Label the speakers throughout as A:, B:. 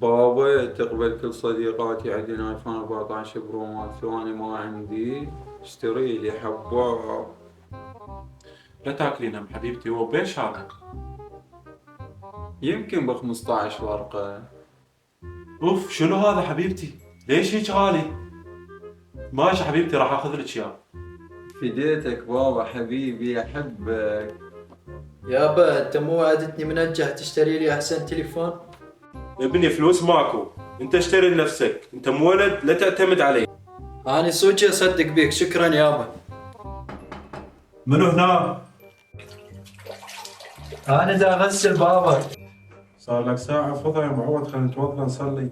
A: بابا تقبل كل صديقاتي عندنا ايفون 14 برو ماكس وانا ما عندي، اشتري لي حباب.
B: لا تاكلين هم حبيبتي، هو بيش هذا؟
A: يمكن ب 15 ورقة.
B: اوف شنو هذا حبيبتي؟ ليش هيك غالي؟ ماشي حبيبتي راح اخذ لك اياه.
A: فديتك بابا حبيبي احبك.
C: يابا انت مو وعدتني منجح تشتري لي احسن تليفون؟
B: ابني فلوس ماكو، انت اشتري لنفسك، انت مو ولد لا تعتمد علي.
C: اني صوتي اصدق بيك، شكرا يابا.
B: منو هنا؟
C: انا دا اغسل بابا.
B: صار لك ساعة فضى يا معود، خلينا نتوضا نصلي.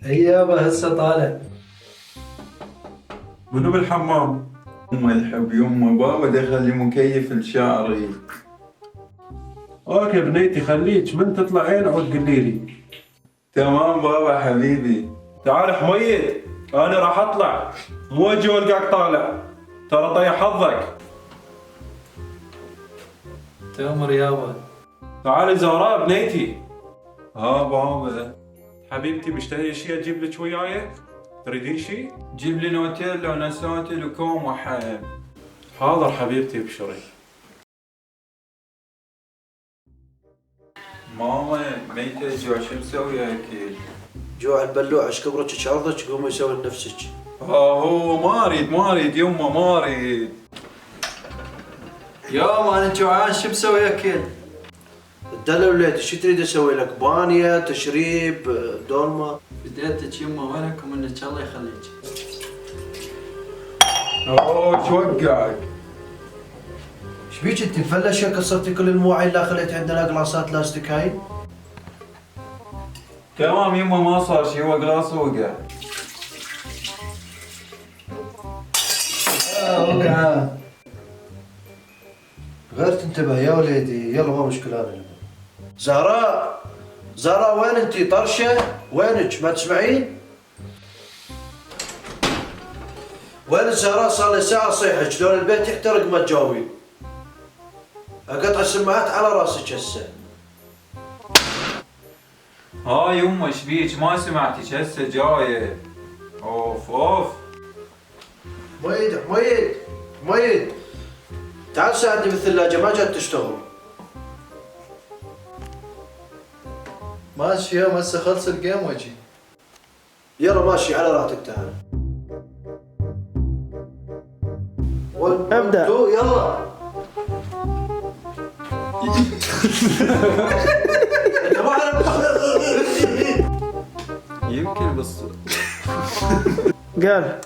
C: اي يابا هسه طالع.
B: منو بالحمام؟
A: يما الحب يما بابا دخل لي مكيف لشعري.
B: اوكي بنيتي خليك من تطلعين عود قولي لي.
A: تمام بابا حبيبي.
B: تعال حميد، انا راح اطلع، مو اجي والقاك طالع، ترى طيح حظك.
C: تأمر يابا.
B: تعالي زهراء بنيتي.
A: ها بابا.
B: حبيبتي مشتهية شيء اجيب لك وياي؟ تريدين شيء؟
A: جيب لي نوتيلا ونسوتل وكوم وحب.
B: حاضر حبيبتي ابشري.
A: ماما ميتة جوع شو مسوي اكل؟
C: جوع البلوع ايش كبرك عرضك قومي سوي لنفسك.
A: هو ما اريد يما ما اريد.
C: يوم انا جوعان شو مسوي اكل؟ الدلع وليدي شو تريد اسوي لك؟ بانيه، تشريب، دولمه؟ بديتك يما وينكم انك الله يخليك.
A: شو وقعك؟
C: ايش بيك انت مفلشه كسرتي كل المواعين لا خليت عندنا قلاصات لاستيك هاي؟
A: تمام يما ما صار شي، هو قلاص وقع.
C: وقع. غير تنتبه يا وليدي، يلا ما مشكلة أنا. زهراء زهراء وين انتي؟ طرشة وينك؟ ما تسمعين؟ وين زهراء؟ صار لي ساعة صيحك، لون البيت يحترق ما تجاوبين. اقطع السماعات على راسك هسه.
A: ها يما ايش بيك ما سمعتك هسه جايه. اوف.
C: حميد حميد حميد تعال ساعدني بالثلاجة ما جات تشتغل. ماشي يوم هسه خلص الجيم واجي. يلا ماشي على راحتك تعال. ابدأ يلا.
A: يمكن بس
C: قال